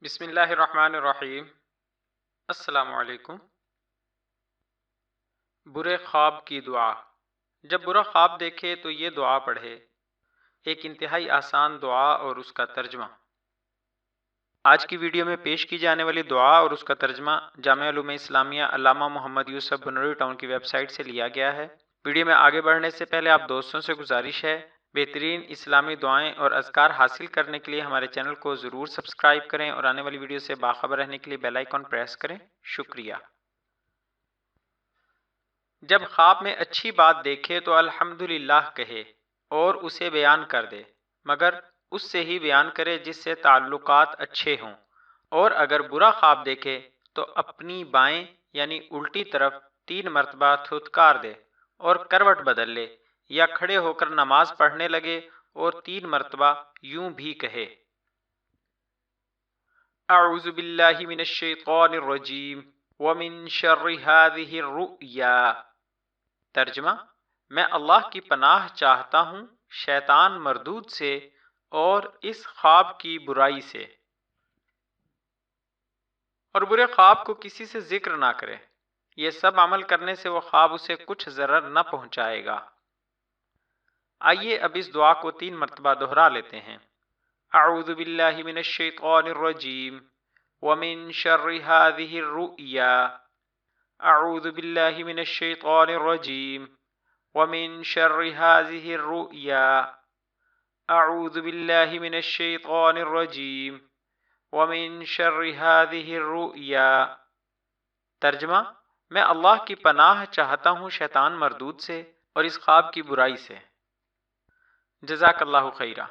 بسم اللہ الرحمن الرحیم۔ السلام علیکم۔ برے خواب کی دعا۔ جب برا خواب دیکھے تو یہ دعا پڑھے۔ ایک انتہائی آسان دعا اور اس کا ترجمہ۔ آج کی ویڈیو میں پیش کی جانے والی دعا اور اس کا ترجمہ جامعہ علوم اسلامیہ علامہ محمد یوسف بنوری ٹاؤن کی ویب سائٹ سے لیا گیا ہے۔ ویڈیو میں آگے بڑھنے سے پہلے آپ دوستوں سے گزارش ہے بہترین اسلامی دعائیں اور اذکار حاصل کرنے کے لیے ہمارے چینل کو ضرور سبسکرائب کریں اور آنے والی ویڈیو سے باخبر رہنے کے لیے بیل آئیکن پریس کریں۔ شکریہ۔ جب خواب میں اچھی بات دیکھے تو الحمدللہ کہے اور اسے بیان کر دے، مگر اس سے ہی بیان کرے جس سے تعلقات اچھے ہوں، اور اگر برا خواب دیکھے تو اپنی بائیں یعنی الٹی طرف 3 مرتبہ تھتکار دے اور کروٹ بدل لے، یا کھڑے ہو کر نماز پڑھنے لگے اور 3 مرتبہ یوں بھی کہے: اعوذ باللہ من الشیطان الرجیم ومن شر هذه الرؤیا۔ ترجمہ: میں اللہ کی پناہ چاہتا ہوں شیطان مردود سے اور اس خواب کی برائی سے۔ اور برے خواب کو کسی سے ذکر نہ کرے، یہ سب عمل کرنے سے وہ خواب اسے کچھ ضرر نہ پہنچائے گا۔ آئیے اب اس دعا کو 3 مرتبہ دہرا لیتے ہیں۔ اعوذ باللہ من الشیطان الرجیم ومن شر هذه الرؤیا۔ اعوذ باللہ من الشیطان الرجیم ومن شر هذه الرؤیا۔ اعوذ باللہ من الشیطان الرجیم ومن شر هذه الرؤیا۔ ترجمہ: میں اللہ کی پناہ چاہتا ہوں شیطان مردود سے اور اس خواب کی برائی سے۔ جزاک اللہ خیرہ۔